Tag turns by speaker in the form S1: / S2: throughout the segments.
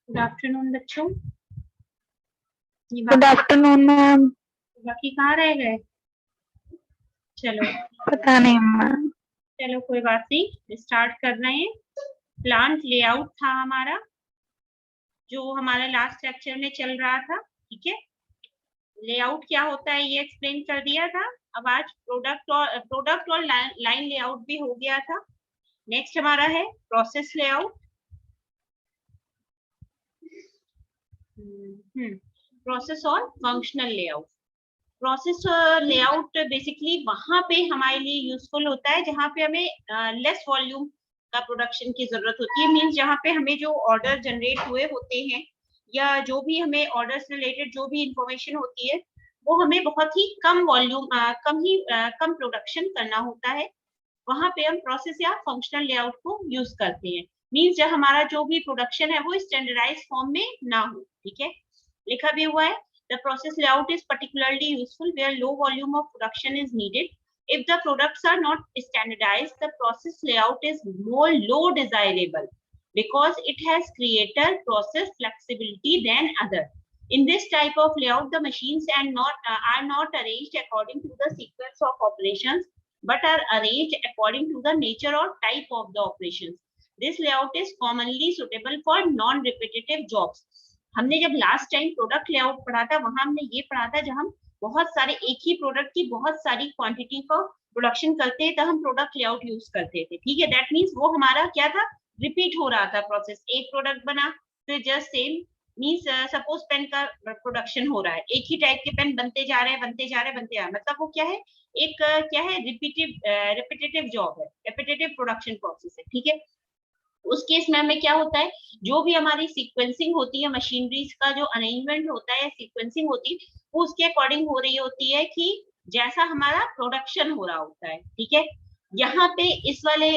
S1: Good afternoon बच्चों।
S2: Good afternoon ma'am.
S1: बाकी कहाँ रह गए? चलो
S2: पता नहीं मैम।
S1: चलो कोई बात नहीं, स्टार्ट कर रहे हैं। प्लांट लेआउट था हमारा, जो हमारा लास्ट लेक्चर में चल रहा था। ठीक है, लेआउट क्या होता है ये एक्सप्लेन कर दिया था। अब आज प्रोडक्ट और लाइन लेआउट भी हो गया था। नेक्स्ट हमारा है प्रोसेस लेआउट। प्रोसेस और functional layout. Process layout basically वहां पे हमारे लिए यूजफुल होता है जहां पे हमें लेस वॉल्यूम का प्रोडक्शन की जरूरत होती है। मींस जहां पे हमें जो ऑर्डर जनरेट हुए होते हैं या जो भी हमें ऑर्डर से रिलेटेड जो भी इंफॉर्मेशन होती है वो हमें बहुत ही कम वॉल्यूम कम प्रोडक्शन करना होता है। वहां पे हम प्रोसेस या फंक्शनल लेआउट को यूज करते हैं। मींस जब हमारा जो भी प्रोडक्शन है वो स्टैंडर्डाइज फॉर्म में ना हो। ठीक है, लिखा भी हुआ है the process layout is particularly useful where low volume of production is needed. If the products are not standardized, the process layout is more low desirable because it has greater process flexibility than other. In this type of layout, the machines are not arranged according to the sequence of operations, but are arranged according to the nature or type of the operations. This layout is commonly suitable for non-repetitive jobs. हमने जब last time product layout पढ़ा था वहां हमने ये पढ़ा था, जब हम बहुत सारे एक ही प्रोडक्ट की बहुत सारी क्वांटिटी का प्रोडक्शन करते हैं तब हम प्रोडक्ट लेआउट यूज करते थे। ठीक है, दैट मीन्स वो हमारा क्या था, रिपीट हो रहा था प्रोसेस। एक प्रोडक्ट बना फिर just same means suppose pen का प्रोडक्शन हो रहा है, एक ही टाइप के पेन बनते जा रहे हैं बनते जा रहे हैं बनते जा रहे हैं, मतलब वो क्या है, एक क्या है, रिपीटेटिव जॉब है, रिपीटेटिव प्रोडक्शन प्रोसेस है। ठीक है, उस केस में हमें क्या होता है, जो भी हमारी सीक्वेंसिंग होती है, मशीनरीज का जो अरेंजमेंट होता है, सीक्वेंसिंग होती है, वो उसके अकॉर्डिंग हो रही होती है कि जैसा हमारा प्रोडक्शन हो रहा होता है। ठीक है, यहाँ पे इस वाले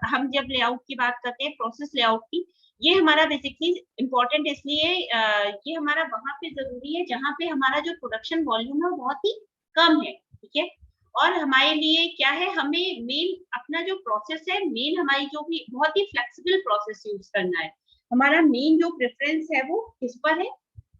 S1: हम जब लेआउट की बात करते हैं, प्रोसेस लेआउट की, ये हमारा बेसिकली इंपॉर्टेंट इसलिए ये हमारा वहां पे जरूरी है जहां पे हमारा जो प्रोडक्शन वॉल्यूम है वो बहुत ही कम है। ठीक है, और हमारे लिए क्या है, हमें मेन अपना जो प्रोसेस है, मेन हमारी जो भी बहुत ही फ्लेक्सिबल प्रोसेस यूज करना है। हमारा मेन जो प्रेफरेंस है वो किस पर है,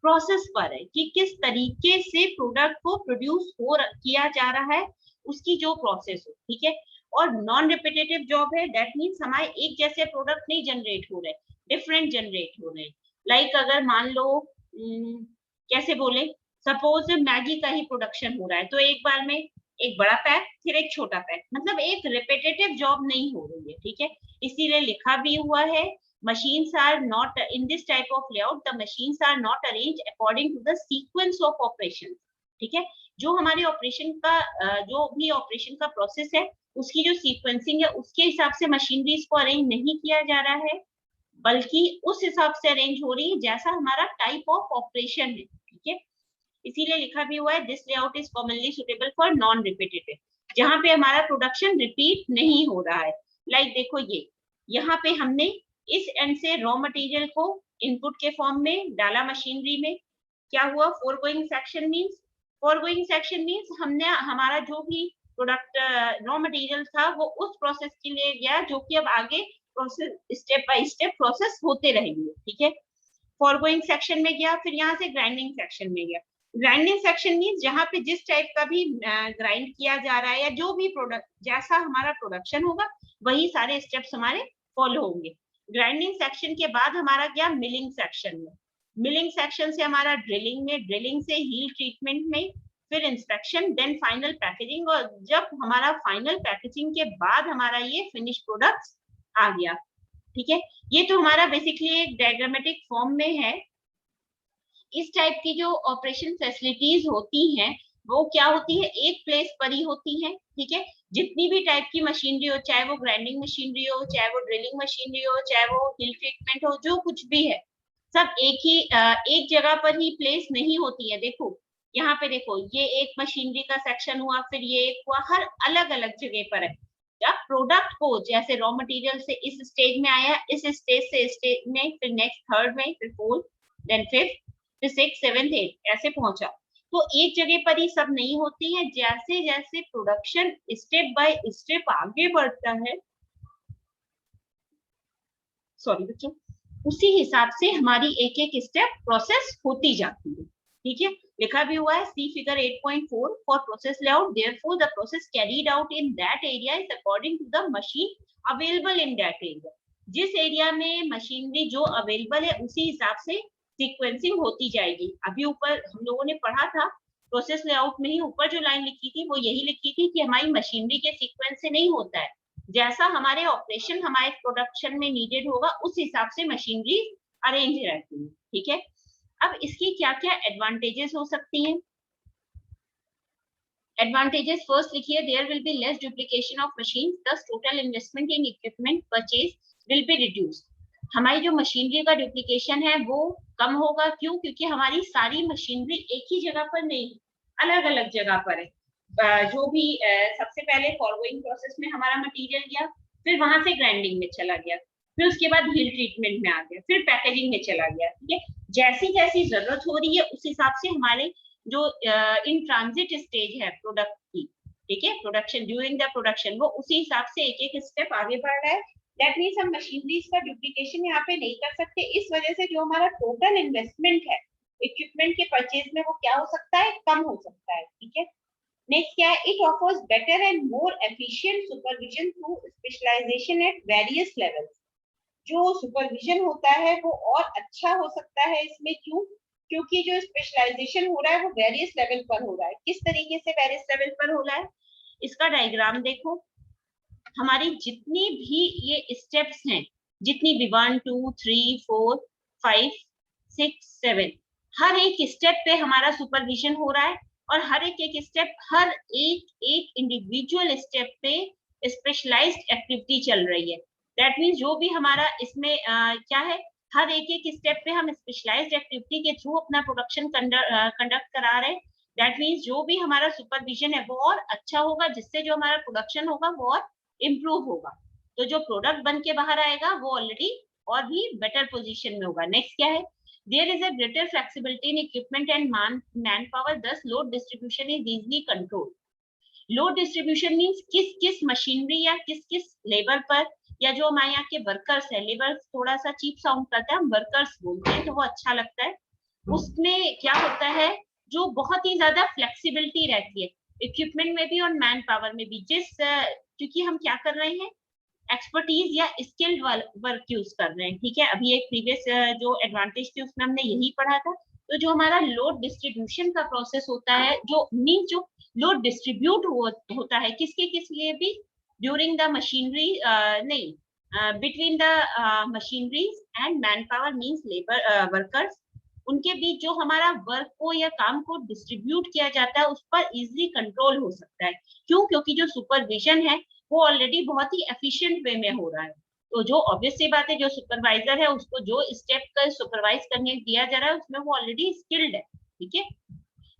S1: प्रोसेस पर है, कि किस तरीके से प्रोडक्ट को प्रोड्यूस किया जा रहा है, उसकी जो प्रोसेस हो। ठीक है, और नॉन रिपीटेटिव जॉब है, दैट मीन्स हमारे एक जैसे प्रोडक्ट नहीं जनरेट हो रहे, डिफरेंट जनरेट हो रहे। लाइक अगर मान लो कैसे बोले, सपोज मैगी का ही प्रोडक्शन हो रहा है तो एक बार में एक बड़ा पैक फिर एक छोटा पैक, मतलब एक रिपीटेटिव जॉब नहीं हो रही है। ठीक है, इसीलिए लिखा भी हुआ है, machines are not in this type of layout, the machines are not arranged according to the sequence of operations. ठीक है, जो हमारे ऑपरेशन का जो भी ऑपरेशन का प्रोसेस है उसकी जो सीक्वेंसिंग है उसके हिसाब से मशीनरीज को अरेंज नहीं किया जा रहा है, बल्कि उस हिसाब से अरेंज हो रही है जैसा हमारा टाइप ऑफ ऑपरेशन है। ठीक है, इसीलिए लिखा भी हुआ है this layout is commonly suitable for non repetitive, जहां पे हमारा प्रोडक्शन रिपीट नहीं हो रहा है। लाइक देखो ये यहाँ पे हमने इस एंड से रॉ मटेरियल को इनपुट के फॉर्म में डाला मशीनरी में, क्या हुआ, फोरगोइंग सेक्शन मींस हमने हमारा जो भी प्रोडक्ट रॉ मटेरियल था वो उस प्रोसेस के लिए गया जो कि अब आगे process step by step process होते रहेंगे। ठीक है, फॉरगोइंग सेक्शन में गया, फिर यहाँ से ग्राइंडिंग सेक्शन में गया। ग्राइंडिंग सेक्शन मीन्स जहाँ पे जिस टाइप का भी ग्राइंड किया जा रहा है या जो भी प्रोडक्ट जैसा हमारा प्रोडक्शन होगा वही सारे स्टेप्स हमारे फॉलो होंगे। ग्राइंडिंग सेक्शन के बाद हमारा गया मिलिंग सेक्शन में, मिलिंग सेक्शन से हमारा ड्रिलिंग में, ड्रिलिंग से हील ट्रीटमेंट में, फिर इंस्पेक्शन, देन फाइनल पैकेजिंग, और जब हमारा फाइनल पैकेजिंग के बाद हमारा ये फिनिश प्रोडक्ट आ गया। ठीक है, ये तो हमारा बेसिकली एक डायग्रामेटिक फॉर्म में है। इस टाइप की जो ऑपरेशन फैसिलिटीज होती हैं वो क्या होती है, एक प्लेस पर ही होती हैं। ठीक है, जितनी भी टाइप की मशीनरी हो, चाहे वो ग्राइंडिंग मशीनरी हो, चाहे वो ड्रिलिंग मशीनरी हो, चाहे वो हिल ट्रीटमेंट हो, जो कुछ भी है सब एक जगह पर ही प्लेस नहीं होती है। देखो यहाँ पे देखो, ये एक मशीनरी का सेक्शन हुआ, फिर ये एक हुआ, हर अलग अलग जगह पर है। जब प्रोडक्ट को जैसे रॉ मटेरियल से इस स्टेज में आया, इस स्टेज से स्टेज में, फिर नेक्स्ट थर्ड में, फिर फोर्थ, देन फिफ्थ, फिर सिक्स, सेवेंथ, एट, ऐसे पहुंचा, तो एक जगह पर ही सब नहीं होती है। जैसे जैसे प्रोडक्शन स्टेप बाय स्टेप आगे बढ़ता है, सॉरी बच्चों, उसी हिसाब से हमारी एक एक स्टेप प्रोसेस होती जाती है। ठीक है, लिखा भी हुआ है see figure 8.4 for process layout, therefore the process carried out in that area is according to the machine available in that area. जिस एरिया में मशीनरी जो अवेलेबल है उसी हिसाब से सीक्वेंसिंग होती जाएगी। अभी ऊपर हम लोगों ने पढ़ा था प्रोसेस लेआउट में ही ऊपर जो लाइन लिखी थी वो यही लिखी थी कि हमारी मशीनरी के सीक्वेंस से नहीं होता है, जैसा हमारे ऑपरेशन हमारे प्रोडक्शन में नीडेड होगा उस हिसाब से मशीनरी अरेंज रहती है। ठीक है, अब इसकी क्या क्या एडवांटेजेस हो सकती हैं। एडवांटेजेस फर्स्ट लिखिए, there will be less duplication of machine, thus total investment in equipment purchase will be reduced. हमारी जो मशीनरी का डुप्लीकेशन है वो कम होगा। क्यों? क्योंकि हमारी सारी मशीनरी एक ही जगह पर नहीं, अलग अलग जगह पर है। जो भी सबसे पहले फॉरगोइंग प्रोसेस में हमारा मटेरियल गया, फिर वहां से ग्राइंडिंग में चला गया, फिर उसके बाद हीट ट्रीटमेंट में आ गया, फिर पैकेजिंग में चला गया। ठीक है, जैसी जैसी जरूरत हो रही है उस हिसाब से हमारे जो इन ट्रांजिट स्टेज है प्रोडक्ट की, ठीक है, प्रोडक्शन ड्यूरिंग द प्रोडक्शन, वो उसी हिसाब से एक एक स्टेप आगे बढ़ रहा है। दैट मीन्स हम मशीनरीज का डुप्लीकेशन यहाँ पे नहीं कर सकते। इस वजह से जो हमारा टोटल इन्वेस्टमेंट है इक्विपमेंट के परचेज में वो क्या हो सकता है, कम हो सकता है। ठीक है, नेक्स्ट क्या है, it offers better and more efficient supervision through specialisation at various levels. जो सुपरविजन होता है वो और अच्छा हो सकता है इसमें। क्यों? क्योंकि जो स्पेशलाइजेशन हो रहा है वो वेरियस लेवल पर हो रहा है। किस तरीके से वेरियस लेवल पर हो रहा है, इसका डायग्राम देखो। हमारी जितनी भी ये स्टेप्स हैं, जितनी भी 1 2 3 4 5 6 7, हर एक स्टेप पे हमारा सुपरविजन हो रहा है और हर एक स्टेप, हर एक इंडिविजुअल स्टेप पे स्पेशलाइज्ड एक्टिविटी चल रही है। दैट मीन्स जो भी हमारा इसमें क्या है, हर एक स्टेप पे हम स्पेशलाइज्ड एक्टिविटी के थ्रू अपना प्रोडक्शन कंडक्ट करा रहे हैं। दैट मीन्स जो भी हमारा सुपरविजन है वो और अच्छा होगा, जिससे जो हमारा प्रोडक्शन होगा वो और इम्प्रूव होगा। तो जो प्रोडक्ट बन के बाहर आएगा वो ऑलरेडी और भी बेटर पोजीशन में होगा। नेक्स्ट क्या है, there is a greater flexibility in equipment and manpower, thus load distribution is easily controlled. Load distribution means किस किस मशीनरी या किस किस लेबर पर, या जो हमारे यहाँ के वर्कर्स है, लेबर थोड़ा सा चीप साउंड करता है, हम वर्कर्स बोलते हैं तो वो अच्छा लगता है। उसमें क्या होता है, जो बहुत ही ज्यादा फ्लेक्सिबिलिटी रहती है इक्विपमेंट में भी और मैन पावर में भी। क्योंकि हम क्या कर रहे हैं, एक्सपर्टीज या स्किल्ड वर्क यूज कर रहे हैं। ठीक है, अभी एक प्रीवियस जो एडवांटेज थी उसमें हमने यही पढ़ा था। तो जो हमारा लोड डिस्ट्रीब्यूशन का प्रोसेस होता है, जो मीन जो लोड डिस्ट्रीब्यूट होता है किसके किस लिए भी, ड्यूरिंग द मशीनरी नहीं, between the machineries and man power means labour workers, उनके बीच जो हमारा वर्क को या काम को डिस्ट्रीब्यूट किया जाता है उस पर इजिली कंट्रोल हो सकता है। क्यों? क्योंकि जो सुपरविजन है वो ऑलरेडी बहुत ही एफिशिएंट वे में हो रहा है। तो जो ऑब्वियस सी बात है, जो सुपरवाइजर है उसको जो स्टेप का सुपरवाइज करने दिया जा रहा है उसमें वो ऑलरेडी स्किल्ड है। ठीक है,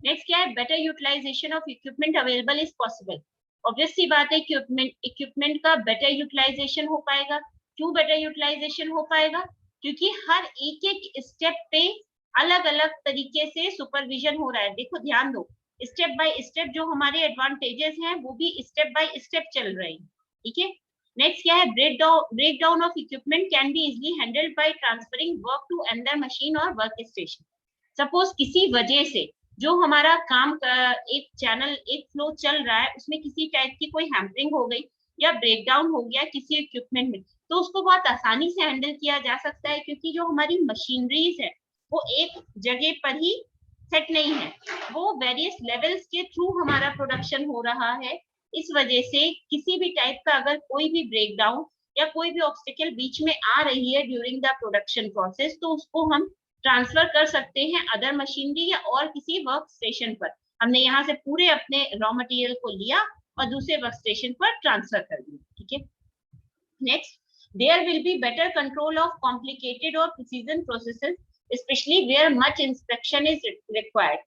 S1: नेक्स्ट क्या है, better utilisation of equipment available is possible. Obvious सी बात है, इक्विपमेंट का बेटर यूटिलाइजेशन हो पाएगा। क्यों बेटर यूटिलाइजेशन हो पाएगा? क्योंकि हर एक स्टेप पे अलग अलग तरीके से सुपरविजन हो रहा है। देखो ध्यान दो, स्टेप बाय स्टेप जो हमारे एडवांटेजेस हैं वो भी स्टेप बाय स्टेप चल रहे हैं। ठीक है, नेक्स्ट क्या है, breakdown of equipment can be easily handled by transferring work to another machine और वर्क स्टेशन। सपोज किसी वजह से जो हमारा काम का एक चैनल, एक फ्लो चल रहा है, उसमें किसी टाइप की कोई हैम्परिंग हो गई या ब्रेकडाउन हो गया किसी इक्विपमेंट में, तो उसको बहुत आसानी से हैंडल किया जा सकता है। क्योंकि जो हमारी मशीनरीज है वो एक जगह पर ही सेट नहीं है, वो वेरियस लेवल्स के थ्रू हमारा प्रोडक्शन हो रहा है। इस वजह से किसी भी टाइप का अगर कोई भी ब्रेकडाउन या कोई भी ऑब्स्टिकल बीच में आ रही है ड्यूरिंग द प्रोडक्शन प्रोसेस, तो उसको हम ट्रांसफर कर सकते हैं अदर मशीनरी या और किसी वर्क स्टेशन पर। हमने यहाँ से पूरे अपने रॉ मटेरियल को लिया और दूसरे वर्क स्टेशन पर ट्रांसफर कर दिया। ठीक है, next, there will be better control of complicated और precision processes, specially where much inspection is required.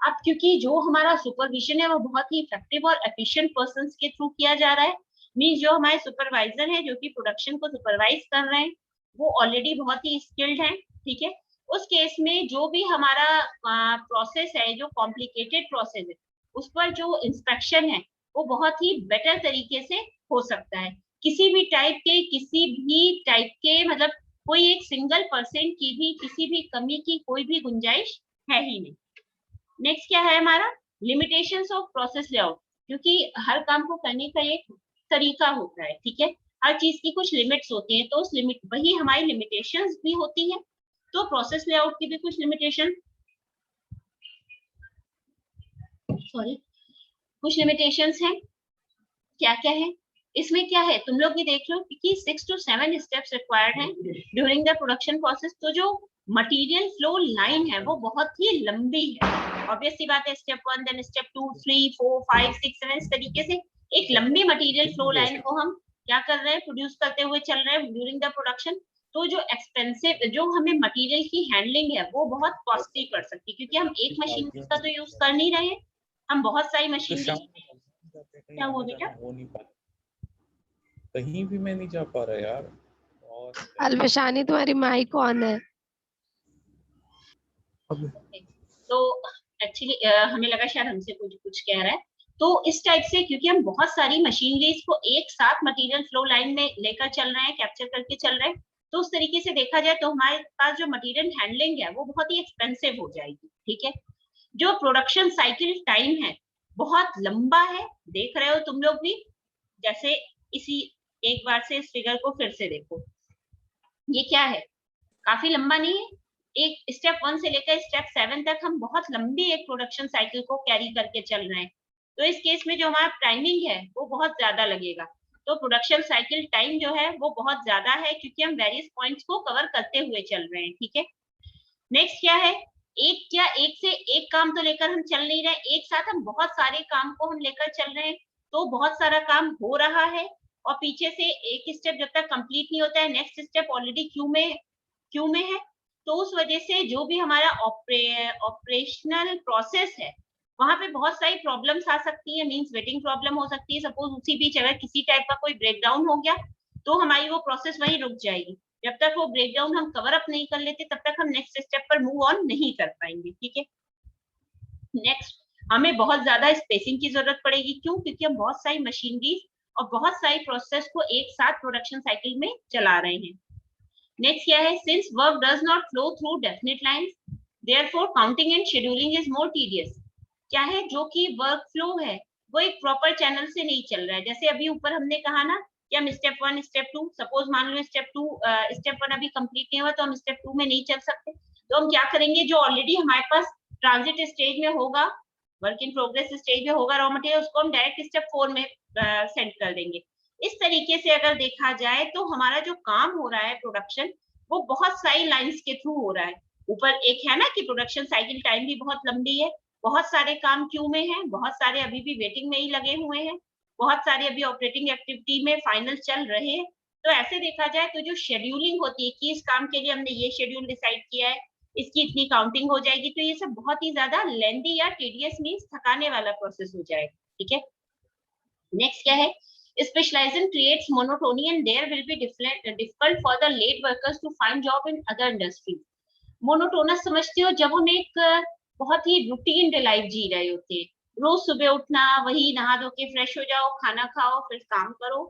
S1: अब क्योंकि जो हमारा सुपरविजन है वो बहुत ही इफेक्टिव और एफिशिएंट पर्संस के थ्रू किया जा रहा है, मींस जो हमारे सुपरवाइजर हैं जो कि प्रोडक्शन को सुपरवाइज कर रहे हैं वो ऑलरेडी बहुत ही स्किल्ड हैं। ठीक है, उस केस में जो भी हमारा प्रोसेस है, जो कॉम्प्लिकेटेड प्रोसेस है, उस पर जो इंस्पेक्शन है वो बहुत ही बेटर तरीके से हो सकता है। किसी भी टाइप के मतलब कोई एक सिंगल परसेंट की भी किसी भी कमी की कोई भी गुंजाइश है ही नहीं। नेक्स्ट क्या है हमारा, लिमिटेशंस ऑफ प्रोसेस लेआउट, क्योंकि हर काम को करने का एक तरीका होता है, ठीक है, हर चीज की कुछ लिमिट्स होती हैं, तो उस लिमिट वही हमारी लिमिटेशंस भी होती हैं, तो प्रोसेस लेआउट की भी कुछ लिमिटेशन कुछ लिमिटेशंस हैं। क्या क्या है इसमें, क्या है तुम लोग भी देख लो कि 6 to 7 स्टेप्स रिक्वायर्ड हैं ड्यूरिंग द प्रोडक्शन प्रोसेस। तो जो मटेरियल फ्लो लाइन है वो बहुत ही लंबी है, ऑब्वियस सी बात है, स्टेप 1 देन स्टेप 2 3 4 5 6 7 इस तरीके से एक लंबी मटेरियल फ्लो लाइन को हम क्या कर रहे हैं, प्रोड्यूस करते हुए चल रहे हैं ड्यूरिंग द प्रोडक्शन। तो जो एक्सपेंसिव जो हमें मटेरियल की हैंडलिंग है वो बहुत कॉस्टली पड़ सकती है, क्योंकि हम एक मशीन का तो यूज कर नहीं रहे हैं, हम बहुत सारी मशीन। क्या हुआ बेटा?
S3: हो नहीं पा कहीं भी मैं नहीं जा पा रहा यार। और
S4: अलवशानी तुम्हारी माइक ऑन है।
S1: तो एक्चुअली हमें लगा शायद हमसे कुछ कह रहा है। तो इस टाइप से क्योंकि हम बहुत सारी मशीनरीज को एक साथ मटेरियल फ्लो लाइन में लेकर चल रहे हैं, कैप्चर करके चल रहे हैं, तो उस तरीके से देखा जाए तो हमारे पास जो मटेरियल हैंडलिंग है वो बहुत ही एक्सपेंसिव हो जाएगी, ठीक है। जो प्रोडक्शन साइकिल टाइम है बहुत लंबा है, देख रहे हो तुम लोग भी, जैसे इसी एक बार से इस फिगर को फिर से देखो, ये क्या है, काफी लंबा नहीं है, एक स्टेप 1 से लेकर स्टेप 7 तक हम बहुत लंबी एक प्रोडक्शन साइकिल को कैरी करके चल रहे हैं। तो इस केस में जो हमारा टाइमिंग है वो बहुत ज्यादा लगेगा, तो प्रोडक्शन साइकिल टाइम जो है वो बहुत ज्यादा है, क्योंकि हम वेरियस पॉइंट्स को कवर करते हुए चल रहे हैं, ठीक है। नेक्स्ट क्या है, एक से एक काम तो लेकर हम चल नहीं रहे, एक साथ हम बहुत सारे काम को हम लेकर चल रहे हैं, तो बहुत सारा काम हो रहा है और पीछे से एक स्टेप जब तक कंप्लीट नहीं होता है नेक्स्ट स्टेप ऑलरेडी क्यू में है, तो उस वजह से जो भी हमारा ऑपरेशनल प्रोसेस है वहां पे बहुत सारी प्रॉब्लम्स आ सकती है, मींस वेटिंग प्रॉब्लम हो सकती है। सपोज उसी बीच अगर किसी टाइप का कोई ब्रेकडाउन हो गया तो हमारी वो प्रोसेस वहीं रुक जाएगी, जब तक वो ब्रेकडाउन हम कवर अप नहीं कर लेते तब तक हम नेक्स्ट स्टेप पर मूव ऑन नहीं कर पाएंगे, ठीक है। नेक्स्ट हमें बहुत ज्यादा स्पेसिंग की जरूरत पड़ेगी, क्यों, क्योंकि हम बहुत सारी मशीनरी और बहुत सारी प्रोसेस को एक साथ प्रोडक्शन साइकिल में चला रहे हैं। नेक्स्ट क्या है, since work does not flow through definite lines therefore counting and scheduling is more tedious. क्या है, जो कि वर्क फ्लो है वो एक प्रॉपर चैनल से नहीं चल रहा है। जैसे अभी ऊपर हमने कहा ना कि हम स्टेप 1 स्टेप 2, सपोज मान लो स्टेप 1 अभी कंप्लीट नहीं हुआ तो हम स्टेप 2 में नहीं चल सकते, तो हम क्या करेंगे, जो ऑलरेडी हमारे पास ट्रांजिट स्टेज में होगा, वर्क इन प्रोग्रेस स्टेज में होगा रॉ मटेरियल, उसको हम डायरेक्ट स्टेप 4 में सेंड कर देंगे। इस तरीके से अगर देखा जाए तो हमारा जो काम हो रहा है प्रोडक्शन वो बहुत सारी लाइंस के थ्रू हो रहा है। ऊपर एक है ना कि प्रोडक्शन साइकिल टाइम भी बहुत लंबी है, बहुत सारे काम क्यू में हैं, बहुत सारे अभी भी वेटिंग में ही लगे हुए हैं, बहुत सारे अभी ऑपरेटिंग एक्टिविटी में फाइनल चल रहे हैं। तो ऐसे देखा जाए तो जो शेड्यूलिंग होती है कि इस काम के लिए हमने ये शेड्यूल डिसाइड किया है, इसकी इतनी काउंटिंग हो जाएगी, तो ये सब बहुत ही ज्यादा लेंदी या टीडियस मींस थकाने वाला प्रोसेस हो जाएगा, ठीक है। नेक्स्ट क्या है, specialization creates monotony and there will be difficult for the late workers to find job in other industries। Monotonous समझते हो, जब हम एक बहुत ही रूटीन लाइफ जी रहे होते हैं, रोज सुबह उठना, वही नहा धो के फ्रेश हो जाओ, खाना खाओ, फिर काम करो,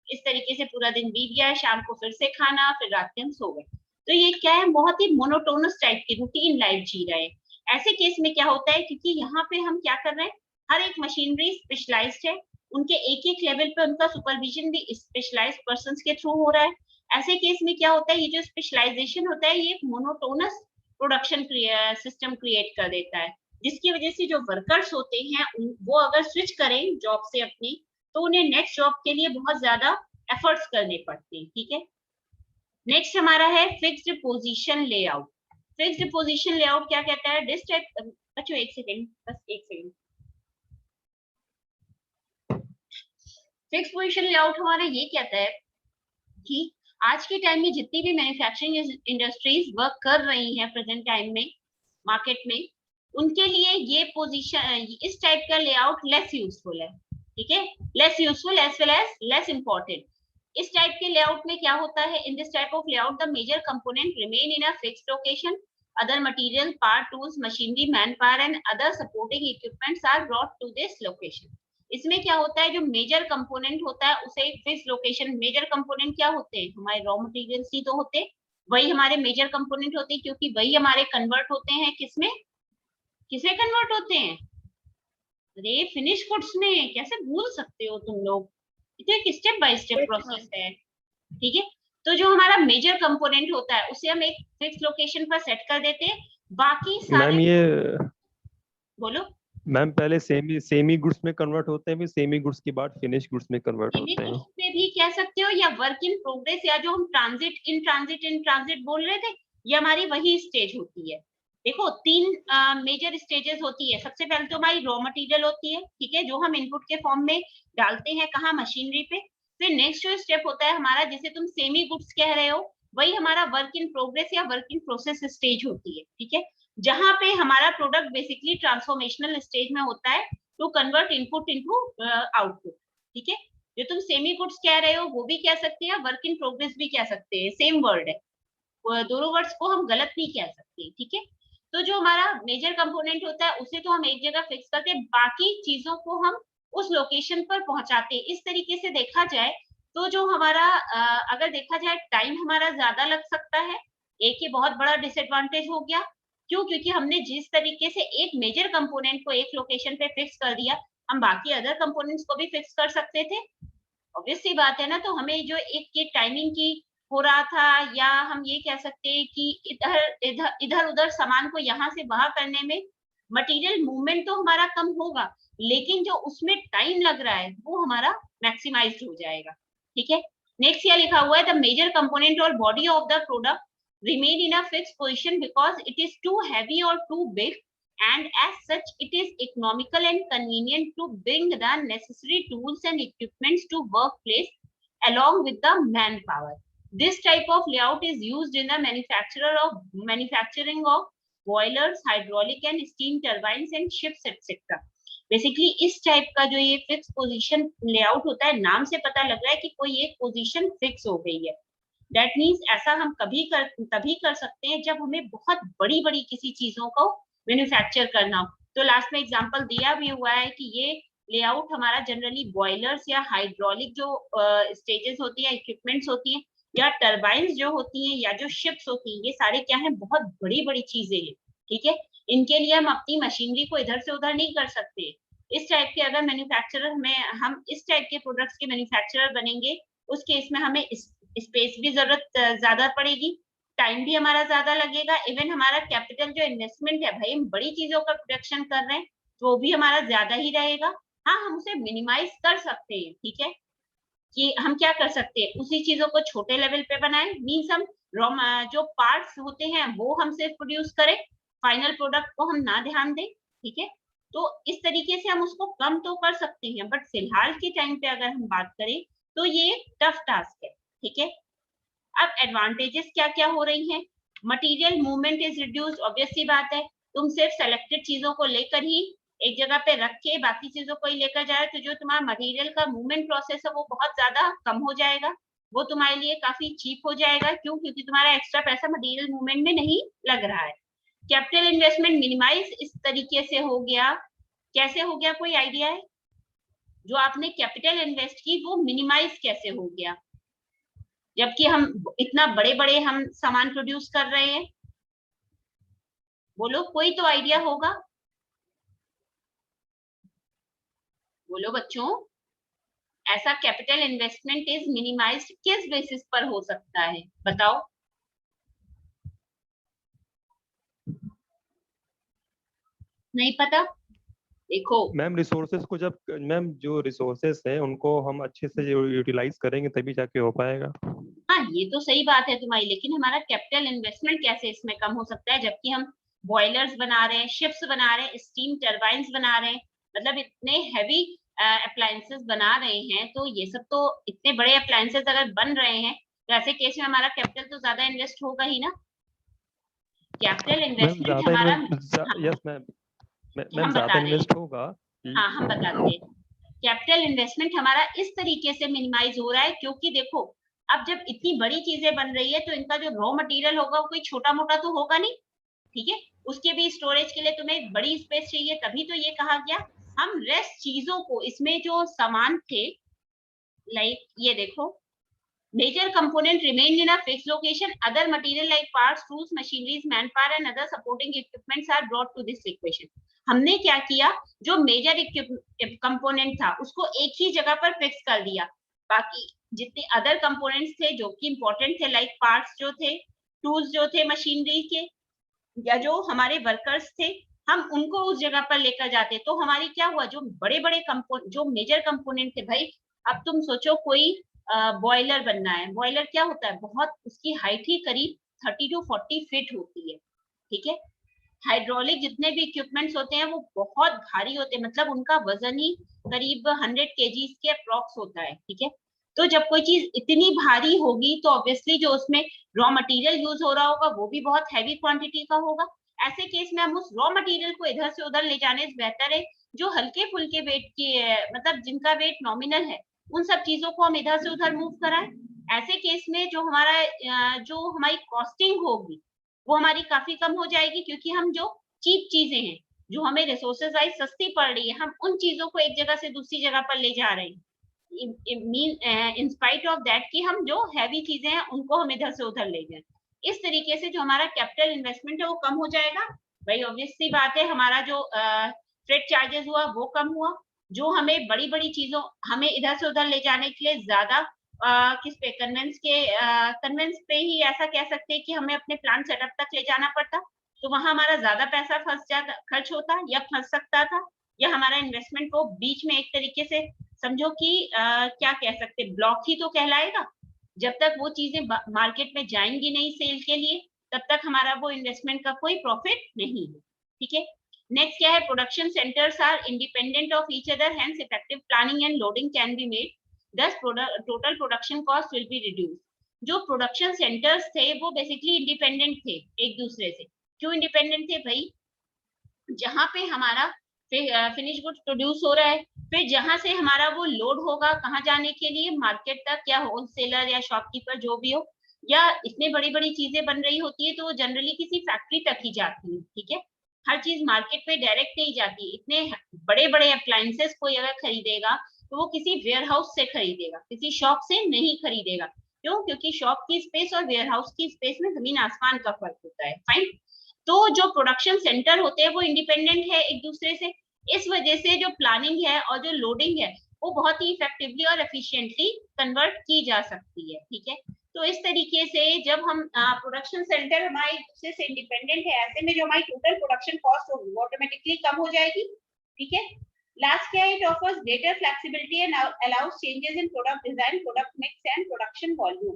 S1: इस तरीके से पूरा दिन बीत गया, शाम को फिर से खाना, फिर रात में हम सो गए, तो ये क्या है, बहुत ही मोनोटोनस टाइप की रूटीन लाइफ जी रहे हैं। ऐसे केस में क्या होता है, क्योंकि यहाँ पे हम क्या कर रहे हैं, हर एक मशीनरी स्पेशलाइज्ड है, उनके एक एक लेवल पे उनका सुपरविजन भी स्पेशलाइज्ड पर्संस के थ्रू हो रहा है। ऐसे केस में क्या होता है, ये जो स्पेशलाइजेशन होता है ये एक मोनोटोनस प्रोडक्शन सिस्टम क्रिएट कर देता है, जिसकी वजह से जो वर्कर्स होते हैं वो अगर स्विच करें जॉब से अपनी, तो उन्हें नेक्स्ट जॉब के लिए बहुत ज्यादा एफर्ट्स करने पड़ते हैं, ठीक है। नेक्स्ट हमारा है fixed position layout. Fixed position layout क्या कहता है, बच्चों एक सेकेंड, बस एक सेकेंड। फिक्स्ड पोजीशन लेआउट हमारा ये कहता है कि आज के टाइम में जितनी भी मैन्युफैक्चरिंग इंडस्ट्रीज वर्क कर रही हैं प्रेजेंट टाइम में मार्केट में, उनके लिए ये पोजीशन, इस टाइप का लेआउट लेस यूजफुल है, ठीक है, less useful as well as less important. इस टाइप के लेआउट में क्या होता है, in this type of layout the major component remain in a fixed location, other material, part, tools, machinery, manpower and other supporting equipments are brought to this location। इसमें क्या होता है, जो मेजर कंपोनेंट होता है उसे फिक्स लोकेशन, मेजर कंपोनेंट क्या होते हैं, हमारे रॉ मटेरियल्स ही तो होते हैं, वही हमारे मेजर कंपोनेंट होते हैं, क्योंकि वही हमारे कन्वर्ट होते हैं किसमें, किसे कन्वर्ट होते हैं, अरे फिनिश गुड्स में। कैसे भूल सकते हो तुम लोग, ये तो एक स्टेप बाय स्टेप प्रोसेस है, ठीक है। तो जो हमारा मेजर कंपोनेंट होता है उसे हम एक फिक्स लोकेशन पर सेट कर देते हैं, बाकी सारे
S5: मैम ये
S1: बोलो।
S5: मैम पहले सेमी गुड्स में कन्वर्ट होते हैं, फिर सेमी गुड्स के बाद फिनिश गुड्स में कन्वर्ट
S1: सेमी
S5: होते हैं।
S1: गुड्स में भी कह सकते हो, या वर्क इन प्रोग्रेस, या जो हम इन ट्रांजिट बोल रहे थे, ये हमारी वही स्टेज होती है। देखो तीन मेजर स्टेजेस होती है। सबसे पहले तो हमारी रॉ मटेरियल होती है, ठीक है, जो हम इनपुट के फॉर्म में डालते हैं कहाँ, मशीनरी पे। फिर नेक्स्ट जो स्टेप होता है हमारा, जिसे तुम सेमी गुड्स कह रहे हो, वही हमारा वर्क इन प्रोग्रेस या वर्क इन प्रोसेस स्टेज होती है, ठीक है, जहां पे हमारा प्रोडक्ट बेसिकली ट्रांसफॉर्मेशनल स्टेज में होता है to convert input into output, ठीक है। जो तुम सेमी गुड्स कह रहे हो वो भी कह सकते हैं, वर्क इन प्रोग्रेस भी कह सकते हैं, सेम वर्ड है, दोनों वर्ड्स को हम गलत नहीं कह सकते, ठीक है। तो जो हमारा मेजर कंपोनेंट होता है उसे तो हम एक जगह फिक्स करते हैं, बाकी चीजों को हम उस लोकेशन पर पहुंचाते हैं। इस तरीके से देखा जाए तो जो हमारा अगर देखा जाए टाइम हमारा ज्यादा लग सकता है, एक ये बहुत बड़ा डिसएडवांटेज हो गया। क्यों? क्योंकि हमने जिस तरीके से एक मेजर कंपोनेंट को एक लोकेशन पे फिक्स कर दिया, हम बाकी अदर कंपोनेंट्स को भी फिक्स कर सकते थे। ऑब्वियस सी बात है ना। तो हमें जो एक ये टाइमिंग की हो रहा था, या हम ये कह सकते हैं कि इधर उधर सामान को यहाँ से वहां करने में मटेरियल मूवमेंट तो हमारा कम होगा, लेकिन जो उसमें टाइम लग रहा है वो हमारा मैक्सिमाइज्ड हो जाएगा, ठीक है। नेक्स्ट यहाँ लिखा हुआ है, द मेजर कंपोनेंट और body of the product remain in a fixed position because it is too heavy or too big, and as such it is economical and convenient to bring the necessary tools and equipments to workplace along with the manpower. This type of layout is used in the manufacturing of boilers, hydraulic and steam turbines and ships etc. Basically इस type का जो ये fix position layout होता है, नाम से पता लग रहा है कि कोई एक पोजीशन फिक्स हो गई है। दैट मीन्स ऐसा हम तभी कर सकते हैं जब हमें बहुत बड़ी बड़ी किसी चीजों को मैन्युफैक्चर करना हो। तो लास्ट में एग्जांपल दिया भी हुआ है कि ये लेआउट हमारा जनरली बॉयलर्स या हाइड्रोलिक जो स्टेजेस होती है, इक्विपमेंट्स होती हैं, या टर्बाइंस जो होती हैं, या जो शिप्स होती हैं, ये सारे क्या हैं, बहुत बड़ी बड़ी चीजें हैं, ठीक है। इनके लिए हम अपनी मशीनरी को इधर से उधर नहीं कर सकते। इस टाइप के अगर मैन्युफैक्चरर में हम इस टाइप के प्रोडक्ट्स के मैन्युफैक्चरर बनेंगे, उस केस में हमें स्पेस भी जरूरत ज्यादा पड़ेगी, टाइम भी हमारा ज्यादा लगेगा, इवन हमारा कैपिटल जो इन्वेस्टमेंट है, भाई हम बड़ी चीजों का प्रोडक्शन कर रहे हैं तो वो भी हमारा ज्यादा ही रहेगा। हाँ, हम उसे मिनिमाइज कर सकते हैं, ठीक है, कि हम क्या कर सकते हैं, उसी चीजों को छोटे लेवल पे बनाए। मीन्स हम जो पार्ट्स होते हैं वो हम सिर्फ प्रोड्यूस करें, फाइनल प्रोडक्ट को हम ना ध्यान दें, ठीक है। तो इस तरीके से हम उसको कम तो कर सकते हैं, बट फिलहाल के टाइम पे अगर हम बात करें तो ये टफ टास्क है, ठीक है। अब एडवांटेजेस क्या क्या हो रही हैं, material movement is reduced, obvious सी बात है, तुम सिर्फ सेलेक्टेड चीजों को लेकर ही एक जगह पे रख के बाकी चीजों को ही लेकर जा रहे हो, तो जो तुम्हारा मटेरियल का मूवमेंट प्रोसेस है वो बहुत ज्यादा कम हो जाएगा, वो तुम्हारे लिए काफी चीप हो जाएगा। क्यों? क्योंकि तुम्हारा एक्स्ट्रा पैसा मटेरियल मूवमेंट में नहीं लग रहा है। कैपिटल इन्वेस्टमेंट मिनिमाइज इस तरीके से हो गया, कैसे हो गया, कोई आइडिया है? जो आपने कैपिटल इन्वेस्ट की वो मिनिमाइज कैसे हो गया, जबकि हम इतना बड़े बड़े हम सामान प्रोड्यूस कर रहे हैं? बोलो, कोई तो आइडिया होगा, बोलो बच्चों। ऐसा कैपिटल इन्वेस्टमेंट इज मिनिमाइज्ड किस बेसिस पर हो सकता है, बताओ। नहीं पता? देखो
S5: मैम रिसोर्सेज को जब मैम जो रिसोर्सेज हैं उनको हम अच्छे से यूटिलाइज करेंगे तभी जाके हो पाएगा।
S1: हाँ, ये तो सही बात है तुम्हारी, लेकिन हमारा कैपिटल इन्वेस्टमेंट कैसे इसमें कम हो सकता है, जबकि हम बॉयलर्स बना रहे हैं, शिप्स बना रहे हैं, स्टीम टरबाइन्स बना रहे हैं, मतलब इतने हैवी अप्लायंसेस बना रहे हैं। तो ये सब तो इतने बड़े अप्लायंसेस अगर बन रहे हैं तो ऐसे केस में हमारा कैपिटल तो ज्यादा इन्वेस्ट होगा ही ना। कैपिटल इन्वेस्टमेंट हमारा,
S5: यस मैम ज्यादा इन्वेस्ट होगा।
S1: हाँ, हम बताते हैं। कैपिटल इन्वेस्टमेंट हमारा इस तरीके से मिनिमाइज हो रहा है क्योंकि देखो, अब जब इतनी बड़ी चीजें बन रही है तो इनका जो रॉ मटेरियल होगा वो कोई छोटा मोटा तो होगा नहीं, ठीक है। उसके भी स्टोरेज के लिए तुम्हें एक बड़ी स्पेस चाहिए, तभी तो ये कहा गया हम रेस्ट चीजों को, इसमें जो सामान थे, लाइक ये देखो, Major component remain in a fixed location. Other material like parts, tools, machineries, manpower and other supporting equipments are brought to this equation. हमने क्या किया, जो मेजर कंपोनेंट था उसको एक ही जगह पर फिक्स कर दिया, बाकी जितने अदर कंपोनेंट्स थे जो कि इंपॉर्टेंट थे, लाइक पार्ट्स जो थे, टूल्स जो थे मशीनरी के, या जो हमारे वर्कर्स थे, हम उनको उस जगह पर लेकर जाते। तो हमारी क्या हुआ, जो बड़े बड़े जो मेजर कंपोनेंट थे, भाई अब तुम सोचो कोई बॉयलर बनना है, बॉयलर क्या होता है, बहुत उसकी हाइट ही करीब 30 to 40 फीट होती है, ठीक है। हाइड्रोलिक जितने भी इक्विपमेंट्स होते हैं वो बहुत भारी होते हैं, मतलब उनका वजन ही करीब 100 kg के अप्रॉक्स होता है, ठीक है। तो जब कोई चीज इतनी भारी होगी तो ऑब्वियसली जो उसमें रॉ मटेरियल यूज हो रहा होगा वो भी बहुत हैवी क्वांटिटी का होगा। ऐसे केस में हम उस रॉ मटेरियल को इधर से उधर ले जाने से बेहतर है जो हल्के फुल्के वेट की, मतलब जिनका वेट नॉमिनल है, उन सब चीजों को हम इधर से उधर मूव कराएं। ऐसे केस में जो हमारी कॉस्टिंग होगी वो हमारी काफी कम हो जाएगी, क्योंकि हम जो चीप चीजें हैं जो हमें रिसोर्सेज वाइज सस्ती पड़ रही है, हम उन चीजों को एक जगह से दूसरी जगह पर ले जा रहे हैं, इन स्पाइट ऑफ दैट कि हम जो हैवी चीजें हैं उनको हम इधर से उधर ले जाएं। इस तरीके से जो हमारा कैपिटल इन्वेस्टमेंट है वो कम हो जाएगा। भाई ऑब्वियस सी बात है, हमारा जो फ्रेट चार्जेस हुआ वो कम हुआ, जो हमें बड़ी बड़ी चीजों हमें इधर से उधर ले जाने के लिए ज्यादा किस पे, कन्वेंस पे ही ऐसा कह सकते हैं कि हमें अपने प्लांट सेटअप तक ले जाना पड़ता, तो वहां हमारा ज्यादा पैसा खर्च होता या फंस सकता था, या हमारा इन्वेस्टमेंट को बीच में एक तरीके से समझो कि क्या कह सकते, ब्लॉक ही तो कहलाएगा। जब तक वो चीजें मार्केट में जाएंगी नहीं सेल के लिए, तब तक हमारा वो इन्वेस्टमेंट का कोई प्रॉफिट नहीं है, ठीक है। नेक्स्ट क्या है, production centres are independent of each other, hence effective planning and loading can be made, thus total production cost will be reduced. जो प्रोडक्शन सेंटर्स थे वो बेसिकली इंडिपेंडेंट थे एक दूसरे से। क्यों इंडिपेंडेंट थे भाई, जहां पे हमारा फिनिश गुड्स प्रोड्यूस हो रहा है, फिर जहां से हमारा वो लोड होगा कहाँ जाने के लिए, मार्केट तक, या होलसेलर या शॉपकीपर जो भी हो, या इतनी बड़ी बड़ी चीजें बन रही होती है तो वो जनरली किसी फैक्ट्री तक ही जाती है, ठीक है। हर चीज मार्केट में डायरेक्ट नहीं जाती। इतने बड़े बड़े अप्लायंसेस कोई अगर खरीदेगा तो वो किसी वेयर हाउस से खरीदेगा, किसी शॉप से नहीं खरीदेगा। क्यों? क्योंकि शॉप की स्पेस और वेयर हाउस की स्पेस में जमीन आसमान का फर्क होता है। फाइन। तो जो प्रोडक्शन सेंटर होते हैं वो इंडिपेंडेंट है एक दूसरे से, इस वजह से जो प्लानिंग है और जो लोडिंग है वो बहुत ही इफेक्टिवली और एफिशिएंटली कन्वर्ट की जा सकती है, ठीक है। तो इस तरीके से जब हम प्रोडक्शन सेंटर हमारे दूसरे से इंडिपेंडेंट है, ऐसे में जो हमारी टोटल प्रोडक्शन कॉस्ट होगी वो ऑटोमेटिकली कम हो जाएगी, ठीक है। लास्ट क्या है, it offers greater flexibility and allows changes in product design, product mix and production volume.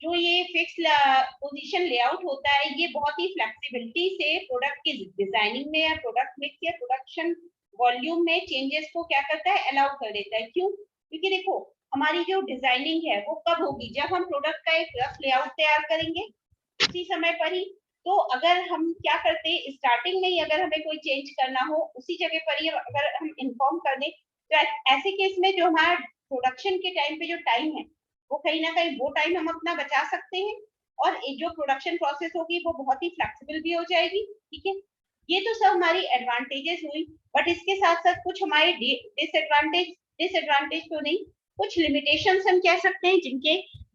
S1: जो ये फिक्स पोजीशन लेआउट होता है ये बहुत ही फ्लेक्सिबिलिटी से प्रोडक्ट की डिजाइनिंग में या प्रोडक्ट मिक्स या प्रोडक्शन वॉल्यूम में चेंजेस को क्या करता है, अलाउ कर देता है। क्यों? क्योंकि देखो हमारी जो डिजाइनिंग है वो कब होगी, जब हम प्रोडक्ट का एक रफ लेआउट तैयार करेंगे उसी समय पर ही। तो अगर हम क्या करते हैं, स्टार्टिंग में ही अगर हमें कोई चेंज करना हो उसी जगह पर ही अगर हम इन्फॉर्म कर दें, तो ऐसे केस में जो हमारा प्रोडक्शन के टाइम पे जो टाइम है वो कहीं ना कहीं वो टाइम हम अपना बचा सकते हैं, और जो प्रोडक्शन प्रोसेस होगी वो बहुत ही फ्लेक्सिबल भी हो जाएगी, ठीक है। ये तो सब हमारी एडवांटेजेस हुई, बट इसके साथ साथ कुछ हमारे डिसएडवांटेज तो नहीं, कुछ लिमिटेशंस हम कह सकते हैं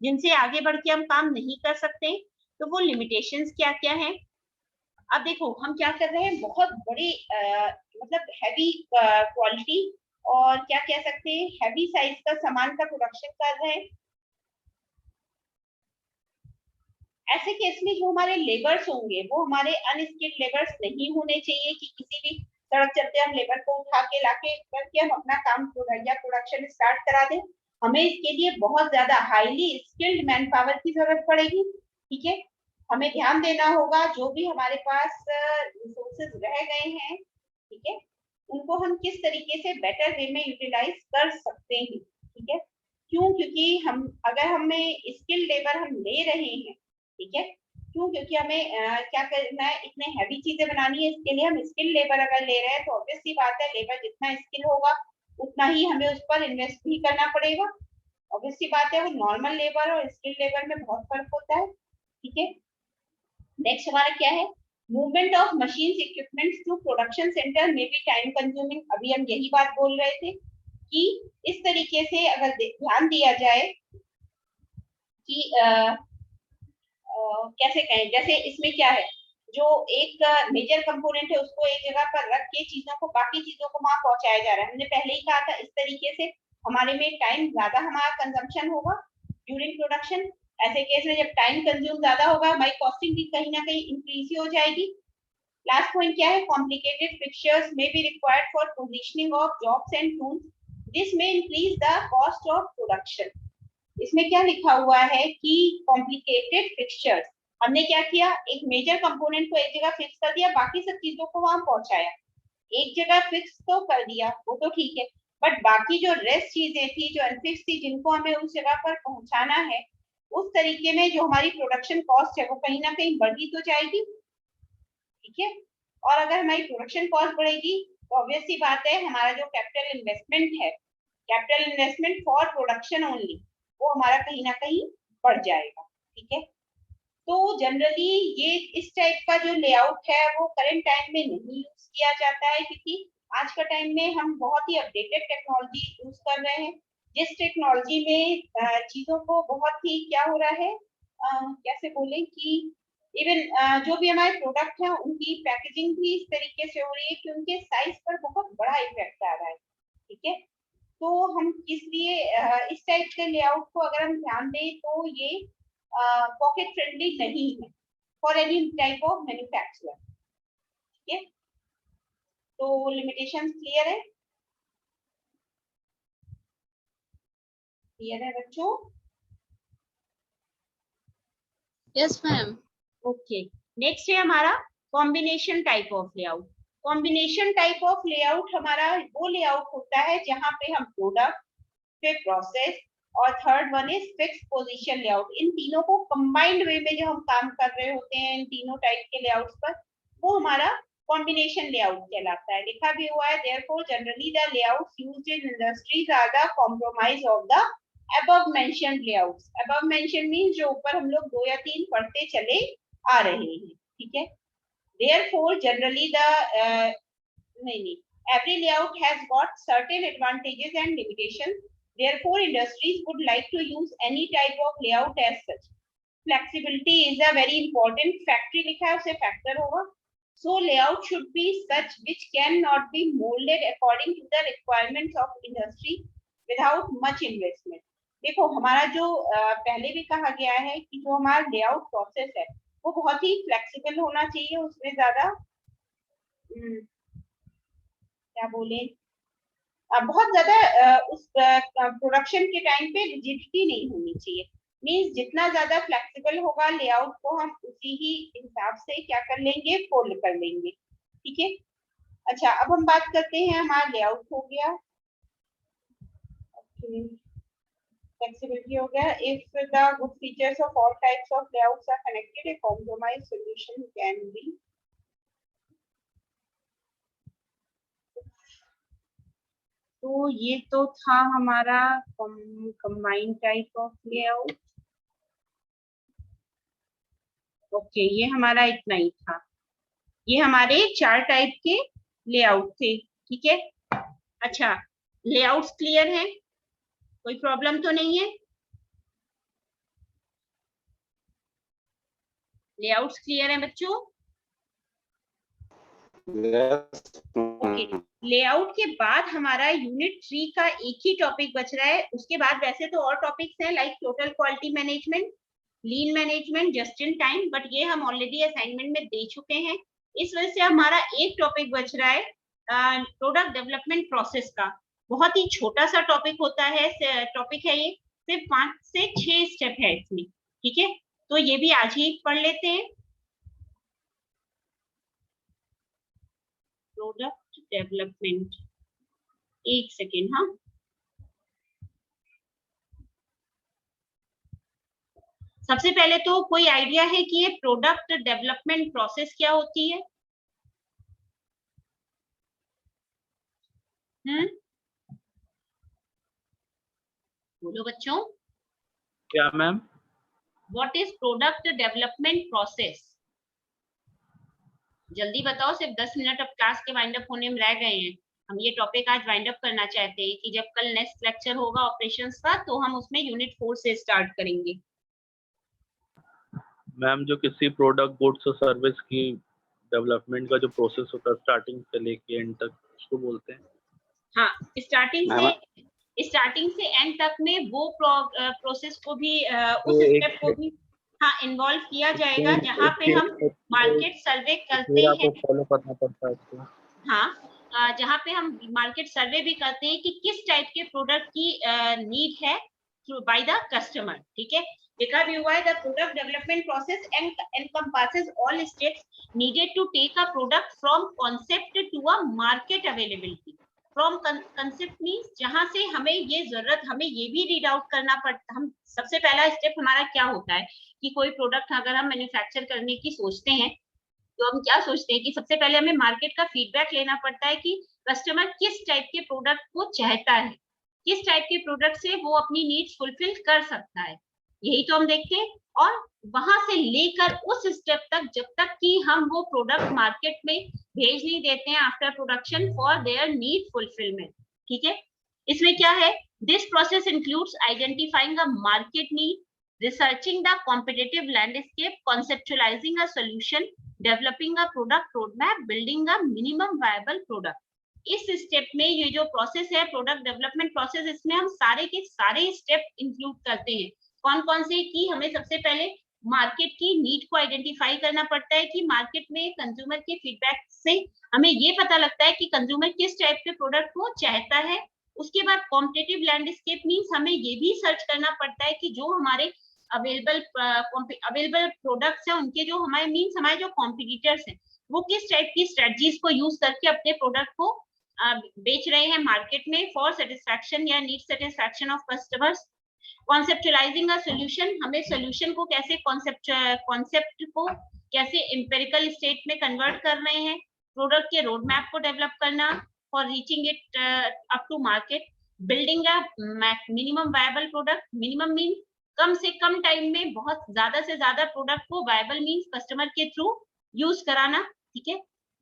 S1: जिनसे आगे बढ़ के हम काम नहीं कर सकते। तो वो लिमिटेशंस क्या क्या है, अब देखो हम क्या कर रहे हैं, बहुत बड़ी मतलब हैवी क्वालिटी और क्या कह सकते हैं हैवी साइज का सामान का प्रोडक्शन कर रहे हैं। ऐसे केस में जो हमारे लेबर्स होंगे वो हमारे अनस्किल्ड लेबर्स नहीं होने चाहिए कि किसी भी सड़क चलते हम लेबर को उठा के लाके करके हम अपना काम या प्रोडक्शन स्टार्ट करा दें। हमें इसके लिए बहुत ज्यादा हाईली स्किल्ड मैन पावर की जरूरत पड़ेगी, ठीक है। हमें ध्यान देना होगा जो भी हमारे पास रिसोर्सेज रह गए हैं, ठीक है, उनको हम किस तरीके से बेटर वे में यूटिलाइज कर सकते हैं, ठीक है। क्यों? क्योंकि अगर हमें स्किल्ड लेबर हम ले रहे हैं, ठीक है, क्यों? क्योंकि हमें क्या करना है, इतने हैवी चीजें बनानी है, इसके लिए हम स्किल लेबर अगर ले रहे हैं तो ऑब्वियस सी बात है लेबर जितना स्किल होगा उतना ही हमें उस पर इन्वेस्ट भी करना पड़ेगा। ऑब्वियस सी बात है वो नॉर्मल लेबर और स्किल लेबर में बहुत फर्क होता है, ठीक है। नेक्स्ट हमारा क्या है, movement of machines equipments to production centre में भी टाइम कंज्यूमिंग। अभी हम यही बात बोल रहे थे कि इस तरीके से अगर ध्यान दिया जाए कि कैसे कहें, जैसे इसमें क्या है, जो एक मेजर कंपोनेंट है उसको एक जगह पर रख के चीजों को, बाकी चीजों को वहां पहुंचाया जा रहा है। हमने पहले ही कहा था इस तरीके से हमारे में टाइम ज्यादा हमारा कंजम्पशन होगा ड्यूरिंग प्रोडक्शन। ऐसे केस में जब टाइम कंज्यूम ज्यादा होगा हमारी कॉस्टिंग भी कहीं ना कहीं इंक्रीज ही हो जाएगी। लास्ट पॉइंट क्या है, complicated fixtures may be required for positioning of jobs and tools, this may increase the cost of production. इसमें क्या लिखा हुआ है कि कॉम्प्लिकेटेड फिक्चर्स, हमने क्या किया, एक मेजर कंपोनेंट को एक जगह फिक्स कर दिया, बाकी सब चीजों को वहां पहुंचाया। एक जगह फिक्स तो कर दिया वो तो ठीक है, बट बाकी जो रेस्ट चीजें थी जो अनफिक्स थी जिनको हमें उस जगह पर पहुंचाना है, उस तरीके में जो हमारी प्रोडक्शन कॉस्ट है वो कहीं ना कहीं बढ़ी तो जाएगी। ठीक है, और अगर हमारी प्रोडक्शन कॉस्ट बढ़ेगी तो ऑब्वियस सी बात है हमारा जो कैपिटल इन्वेस्टमेंट है, capital investment for production only, वो हमारा कहीं ना कहीं बढ़ जाएगा। ठीक है, तो जनरली ये इस टाइप का जो लेआउट है वो करंट टाइम में नहीं यूज किया जाता है, क्योंकि आज का टाइम में हम बहुत ही अपडेटेड टेक्नोलॉजी यूज कर रहे हैं, जिस टेक्नोलॉजी में चीजों को बहुत ही क्या हो रहा है, कैसे बोले कि इवन जो भी हमारे प्रोडक्ट हैं उनकी पैकेजिंग भी इस तरीके से हो रही है कि उनके साइज पर बहुत बड़ा इफेक्ट आ रहा है। ठीक है, तो हम इसलिए इस टाइप के लेआउट को अगर हम ध्यान दें तो ये पॉकेट फ्रेंडली नहीं है for any type of manufacturer. ठीक है, तो लिमिटेशंस क्लियर है? क्लियर है बच्चों?
S4: Yes ma'am.
S1: ओके, नेक्स्ट है हमारा combination type of layout. Combination type of layout हमारा वो लेआउट होता है जहां पे हम प्रोडक्ट, फिर प्रोसेस और third one is fix position layout, इन तीनों को कंबाइंड वे में जो हम काम कर रहे होते हैं इन तीनों टाइप के लेआउट्स पर, वो हमारा कॉम्बिनेशन लेआउट कहलाता है। लिखा भी हुआ है, therefore generally the layouts used in industries are the compromise of the above mentioned layouts। above mentioned means जो ऊपर हम लोग 2 या 3 पढ़ते चले आ रहे हैं। ठीक है, therefore generally the नहीं every layout has got certain advantages and limitations, therefore industries would like to use any type of layout as such। flexibility is a very important factor, लिखा है उसे factor होगा। so layout should be such which can not be molded according to the requirements of industry without much investment। देखो हमारा जो पहले भी कहा गया है कि जो हमारा लेआउट प्रोसेस है वो बहुत ही फ्लेक्सिबल होना चाहिए, उसमें ज्यादा क्या बोले बहुत ज्यादा उस प्रोडक्शन के टाइम पे रिजिडिटी नहीं होनी चाहिए। मींस जितना ज्यादा फ्लेक्सिबल होगा लेआउट को हम उसी ही हिसाब से क्या कर लेंगे, फोल्ड कर लेंगे। ठीक है, अच्छा अब हम बात करते हैं, हमारा लेआउट हो गया, flexibility हो गया। if the good features of all types of layouts are connected, a compromise solution can be। तो ये तो था हमारा combine type of layout. Okay, ये हमारा इतना ही था, ये हमारे 4 टाइप के लेआउट थे। ठीक है, अच्छा लेआउट्स क्लियर है, कोई प्रॉब्लम तो नहीं है? लेआउट्स क्लियर है बच्चों? ओके, लेआउट के बाद हमारा यूनिट 3 का एक ही टॉपिक बच रहा है, उसके बाद वैसे तो और टॉपिक्स हैं like total quality management, lean management, just in time, but ये हम ऑलरेडी असाइनमेंट में दे चुके हैं। इस वजह से हमारा एक टॉपिक बच रहा है प्रोडक्ट डेवलपमेंट प्रोसेस का। बहुत ही छोटा सा टॉपिक होता है, टॉपिक है ये, सिर्फ 5 से 6 स्टेप है इसमें। ठीक है, तो ये भी आज ही पढ़ लेते हैं। प्रोडक्ट डेवलपमेंट, एक सेकेंड, हाँ सबसे पहले तो कोई आइडिया है कि ये प्रोडक्ट डेवलपमेंट प्रोसेस क्या होती है? बोलो बच्चों।
S3: क्या ma'am?
S1: What is product development process? जल्दी बताओ, सिर्फ 10 मिनट अब क्लास के वाइंड अप होने में रह गए हैं। हम ये टॉपिक आज वाइंड अप करना चाहते हैं कि जब कल नेक्स्ट लेक्चर होगा ऑपरेशंस का तो हम उसमें यूनिट 4 से स्टार्ट करेंगे।
S6: मैम जो किसी प्रोडक्ट गुड्स और सर्विस की डेवलपमेंट का जो प्रोसेस होता है स्टार्टिंग से लेके एंड तक उसको बोलते हैं।
S1: हाँ, स्टार्टिंग
S6: मैम
S1: से एंड तक में वो प्रोसेस को भी उस
S6: तो एक
S1: स्टेप को भी हाँ इन्वॉल्व किया जाएगा जहाँ पे हम मार्केट सर्वे करते
S6: मेरा
S1: हैं।
S6: को फॉलो करना पड़ता है उसको।
S1: हाँ, जहाँ पे हम मार्केट सर्वे भी करते हैं कि किस टाइप के प्रोडक्ट की नीड है बाय द कस्टमर, ठीक है। लिखा भी हुआ है the product development process encompasses all steps needed to take a product from concept to a market availability. From concept means जहाँ से हमें ये जरूरत, हमें ये भी रीड आउट करना पड़ता, हम सबसे पहला स्टेप हमारा क्या होता है कि कोई प्रोडक्ट अगर हम मैन्युफैक्चर करने की सोचते हैं तो हम क्या सोचते हैं कि सबसे पहले हमें मार्केट का फीडबैक लेना पड़ता है कि कस्टमर किस टाइप के प्रोडक्ट को चाहता है, किस टाइप के प्रोडक्ट से वो अपनी नीड्स फुलफिल कर सकता है, यही तो हम देखते हैं। और वहां से लेकर उस स्टेप तक जब तक कि हम वो प्रोडक्ट मार्केट में भेज नहीं देते हैं after production for their need fulfilment, ठीक है। इसमें क्या है, this process includes identifying a market need, researching the competitive landscape, conceptualizing a solution, developing a product roadmap, building a minimum viable product. इस स्टेप में ये जो प्रोसेस है प्रोडक्ट डेवलपमेंट प्रोसेस, इसमें हम सारे के सारे स्टेप इंक्लूड करते हैं। कौन कौन से कि हमें सबसे पहले मार्केट की नीड को आइडेंटिफाई करना पड़ता है कि मार्केट में कंज्यूमर के फीडबैक से हमें ये पता लगता है कि कंज्यूमर किस टाइप के प्रोडक्ट को चाहता है। उसके बाद कॉम्पिटिटिव लैंडस्केप मींस हमें ये भी सर्च करना पड़ता है कि जो हमारे अवेलेबल प्रोडक्ट्स हैं उनके जो हमारे मींस हमारे जो कॉम्पिटिटर्स हैं वो किस टाइप की स्ट्रेटजीज को यूज करके अपने प्रोडक्ट को बेच रहे हैं मार्केट में फॉर सेटिस्फैक्शन या need satisfaction of customers. Conceptualising a solution, हमें सॉल्यूशन को कैसे कॉन्सेप्ट को कैसे एम्पिरिकल स्टेट में कन्वर्ट कर रहे हैं, प्रोडक्ट के रोड मैप को डेवलप करना for reaching it up to market, building a minimum viable product, minimum means कम से कम टाइम में बहुत ज्यादा से ज्यादा प्रोडक्ट को वायबल मींस कस्टमर के थ्रू यूज कराना, ठीक है।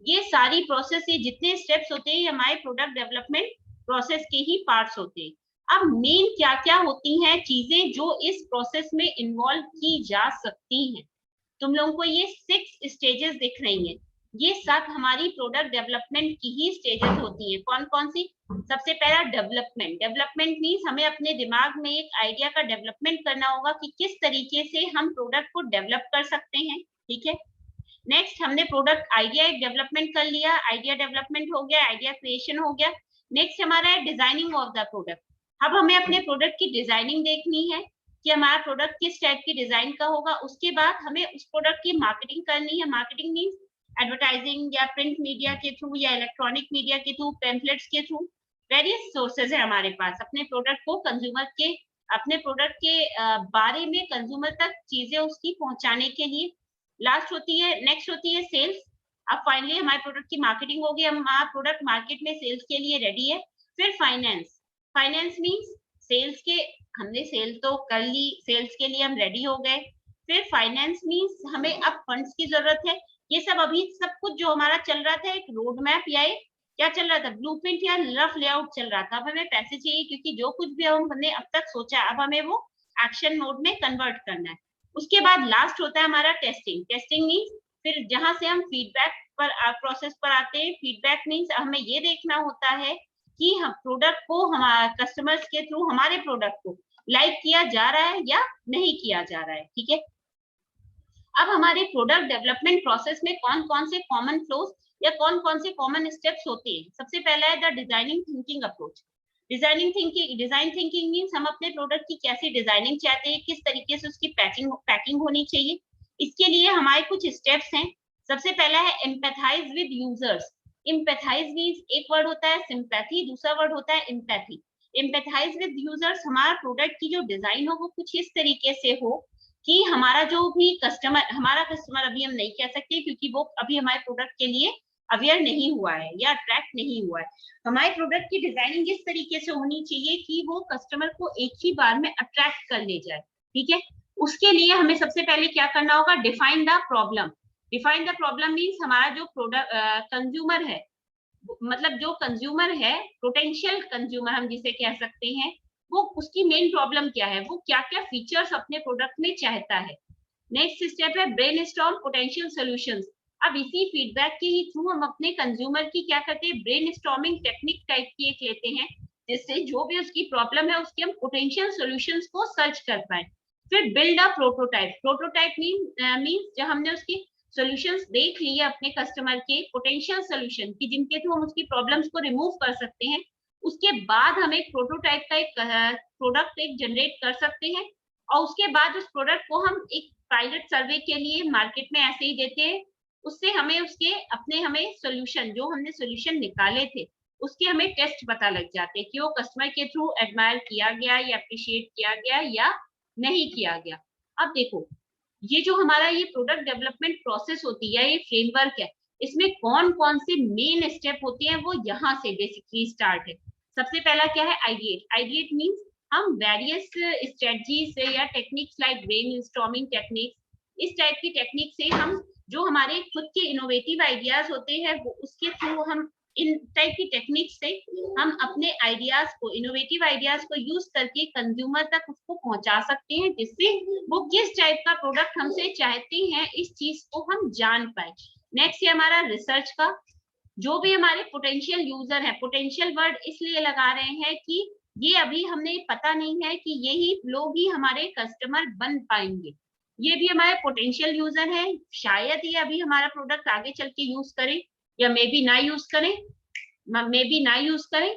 S1: ये सारी प्रोसेस, ये जितने स्टेप्स होते हैं हमारे प्रोडक्ट डेवलपमेंट प्रोसेस के ही पार्ट्स होते हैं। अब मेन क्या क्या होती हैं चीजें जो इस प्रोसेस में इन्वॉल्व की जा सकती हैं, तुम लोगों को ये 6 स्टेजेस दिख रही हैं, ये सब हमारी प्रोडक्ट डेवलपमेंट की ही स्टेजेस होती हैं। कौन कौन सी, सबसे पहला डेवलपमेंट। डेवलपमेंट मींस हमें अपने दिमाग में एक आइडिया का डेवलपमेंट करना होगा कि किस तरीके से हम प्रोडक्ट को डेवलप कर सकते हैं, ठीक है। नेक्स्ट हमने प्रोडक्ट आइडिया एक डेवलपमेंट कर लिया, आइडिया डेवलपमेंट हो गया, आइडिया क्रिएशन हो गया। नेक्स्ट हमारा है डिजाइनिंग ऑफ द प्रोडक्ट। अब हमें अपने प्रोडक्ट की डिजाइनिंग देखनी है कि हमारा प्रोडक्ट किस टाइप की डिजाइन का होगा। उसके बाद हमें उस प्रोडक्ट की मार्केटिंग करनी है। मार्केटिंग मींस एडवर्टाइजिंग या प्रिंट मीडिया के थ्रू या इलेक्ट्रॉनिक मीडिया के थ्रू, पैम्फलेट्स के थ्रू, वेरियस सोर्सेज है हमारे पास अपने प्रोडक्ट को कंज्यूमर के, अपने प्रोडक्ट के बारे में कंज्यूमर तक चीजें उसकी पहुंचाने के लिए। लास्ट होती है, नेक्स्ट होती है सेल्स। अब फाइनली हमारे प्रोडक्ट की मार्केटिंग होगी, हमारा प्रोडक्ट मार्केट में सेल्स के लिए रेडी है। फिर फाइनेंस। फाइनेंस मींस सेल्स के, हमने सेल तो कर ली, सेल्स के लिए हम रेडी हो गए। फिर फाइनेंस मींस हमें अब फंड्स की जरूरत है। ये सब अभी सब कुछ जो हमारा चल रहा था एक रोड मैप या एक क्या चल रहा था, ब्लूप्रिंट या रफ लेआउट चल रहा था। अब हमें पैसे चाहिए क्योंकि जो कुछ भी हमने अब तक सोचा अब हमें वो एक्शन मोड में कन्वर्ट करना है। उसके बाद लास्ट होता है हमारा टेस्टिंग। टेस्टिंग मींस फिर जहां से हम फीडबैक पर प्रोसेस पर आते हैं। फीडबैक मींस हमें ये देखना होता है कि हम प्रोडक्ट को हमारे कस्टमर्स के थ्रू हमारे प्रोडक्ट को लाइक किया जा रहा है या नहीं किया जा रहा है, ठीक है। अब हमारे प्रोडक्ट डेवलपमेंट प्रोसेस में कौन कौन से कॉमन फ्लोज या कौन कौन से कॉमन स्टेप्स होते हैं। सबसे पहला है the designing thinking approach. Design thinking means हम अपने प्रोडक्ट की कैसी डिजाइनिंग चाहते हैं, किस तरीके से उसकी पैकिंग होनी चाहिए। इसके लिए हमारे कुछ स्टेप्स हैं। सबसे पहला है empathise with users. Empathise means एक वर्ड होता है सिंपैथी, दूसरा वर्ड होता है एम्पैथी। एम्पैथाइज विद यूजर्स, हमारा प्रोडक्ट की जो डिजाइन हो वो कुछ इस तरीके से हो कि हमारा जो भी कस्टमर, हमारा कस्टमर अभी हम नहीं कह सकते क्योंकि वो अभी हमारे प्रोडक्ट के लिए अवेयर नहीं हुआ है या अट्रैक्ट नहीं हुआ है। हमारे प्रोडक्ट की डिजाइनिंग इस तरीके से होनी चाहिए कि वो कस्टमर को एक ही बार में अट्रैक्ट कर ले जाए, ठीक है। उसके लिए हमें सबसे पहले क्या करना होगा, define the problem. Define the problem means हमारा जो प्रोडक्ट कंज्यूमर है, मतलब जो कंज्यूमर है, पोटेंशियल कंज्यूमर हम जिसे कह सकते हैं, वो उसकी मेन प्रॉब्लम क्या है, वो क्या क्या फीचर्स अपने प्रोडक्ट में चाहता है। नेक्स्ट स्टेप है ब्रेनस्टॉर्म पोटेंशियल सॉल्यूशंस। अब इसी फीडबैक के ही थ्रू हम अपने कंज्यूमर की क्या करते हैं, ब्रेनस्टॉर्मिंग टेक्निक टाइप की एक लेते हैं, जिससे जो भी उसकी प्रॉब्लम है उसके हम पोटेंशियल सॉल्यूशंस को सर्च कर पाए। फिर build a prototype. Prototype means जब हमने उसकी सॉल्यूशंस देख लिए अपने कस्टमर के पोटेंशियल सॉल्यूशन की, जिनके थ्रू हम उसकी प्रॉब्लम्स को रिमूव कर सकते हैं, उसके बाद हम एक प्रोटोटाइप का एक प्रोडक्ट एक जनरेट कर सकते हैं, और उसके बाद उस प्रोडक्ट को हम एक पायलट सर्वे के लिए मार्केट में ऐसे ही देते हैं। उससे हमें उसके अपने हमें सॉल्यूशन, जो हमने सॉल्यूशन निकाले थे, उसके हमें टेस्ट पता लग जाते हैं कि वो कस्टमर के थ्रू एडमायर किया गया या अप्रिशिएट किया गया या नहीं किया गया। अब देखो, ये जो हमारा ये प्रोडक्ट डेवलपमेंट प्रोसेस होती है, ये फ्रेमवर्क है, इसमें कौन कौन से मेन स्टेप होते हैं वो यहाँ से बेसिकली स्टार्ट है। सबसे पहला क्या है, आइडिएट। आइडिएट मींस हम वेरियस स्ट्रेटजीज से या टेक्निक्स लाइक ब्रेनस्टॉर्मिंग टेक्निक्स, इस टाइप की टेक्निक से हम जो हमारे खुद के इनोवेटिव आइडियाज होते हैं वो उसके थ्रू हम इन टाइप की टेक्निक से हम अपने आइडियाज को, इनोवेटिव आइडियाज को यूज करके कंज्यूमर तक उसको पहुंचा सकते हैं, जिससे वो किस टाइप का प्रोडक्ट हमसे चाहते हैं इस चीज को हम जान पाए। नेक्स्ट है हमारा रिसर्च का। जो भी हमारे पोटेंशियल यूजर है, पोटेंशियल वर्ड इसलिए लगा रहे हैं कि ये अभी हमें पता नहीं है कि यही लोग ही हमारे कस्टमर बन पाएंगे, ये भी हमारे पोटेंशियल यूजर है, शायद ये अभी हमारा प्रोडक्ट आगे चल के यूज करें या मे बी ना यूज करें,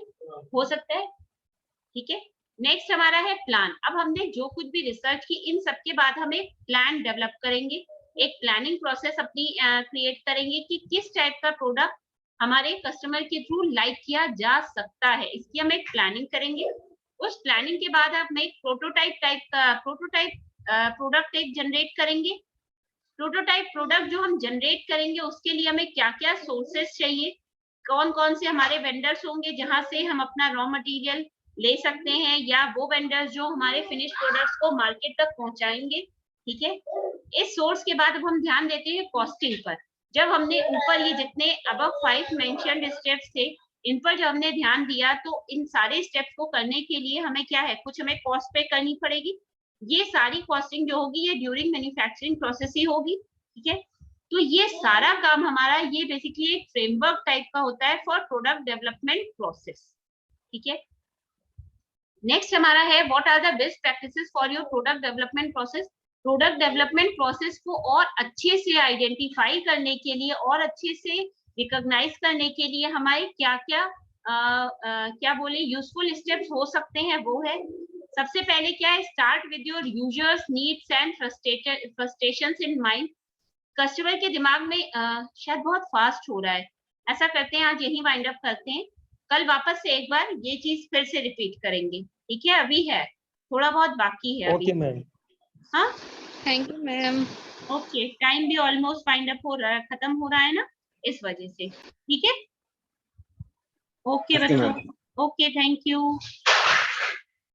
S1: हो सकता है, ठीक है। नेक्स्ट हमारा है प्लान। अब हमने जो कुछ भी रिसर्च की, इन सब के बाद हम एक प्लान डेवलप करेंगे, एक प्लानिंग प्रोसेस अपनी क्रिएट करेंगे कि किस टाइप का प्रोडक्ट हमारे कस्टमर के थ्रू लाइक किया जा सकता है, इसकी हम एक प्लानिंग करेंगे। उस प्लानिंग के बाद हम एक प्रोटोटाइप प्रोडक्ट एक जनरेट करेंगे। प्रोटोटाइप प्रोडक्ट जो हम जनरेट करेंगे उसके लिए हमें क्या क्या सोर्सेस चाहिए, कौन कौन से हमारे वेंडर्स होंगे जहां से हम अपना रॉ मटेरियल ले सकते हैं, या वो वेंडर्स जो हमारे फिनिश प्रोडक्ट्स को मार्केट तक पहुंचाएंगे, ठीक है। इस सोर्स के बाद अब हम ध्यान देते हैं कॉस्टिंग पर। जब हमने ऊपर ये जितने अबव 5 मेंशन्ड स्टेप्स थे, इन पर जब हमने ध्यान दिया, तो इन सारे स्टेप्स को करने के लिए हमें क्या है, कुछ हमें कॉस्ट पे करनी पड़ेगी। ये सारी कॉस्टिंग जो होगी ये ड्यूरिंग मैन्युफैक्चरिंग प्रोसेस ही होगी, ठीक है। तो ये सारा काम हमारा, ये बेसिकली एक फ्रेमवर्क टाइप का होता है फॉर प्रोडक्ट डेवलपमेंट प्रोसेस, ठीक है। नेक्स्ट हमारा है what are the best practices for your product development process. Product development process को और अच्छे से आइडेंटिफाई करने के लिए और अच्छे से रिकॉग्नाइज करने के लिए हमारे क्या क्या बोले यूजफुल स्टेप्स हो सकते हैं, वो है सबसे पहले क्या है, start with your users needs and frustrations in mind. Customer के दिमाग में शायद बहुत फास्ट हो रहा है, ऐसा करते हैं आज यही वाइंड अप करते हैं, कल वापस से एक बार ये चीज फिर से रिपीट करेंगे, ठीक है। अभी है थोड़ा बहुत बाकी है,
S5: ओके मैम।
S1: हाँ
S4: Thank you, ma'am.
S1: Okay, time भी ऑलमोस्ट वाइंड अप हो रहा है, खत्म हो रहा है ना, इस वजह से, ठीक है। ओके बच्चों, ओके, थैंक यू।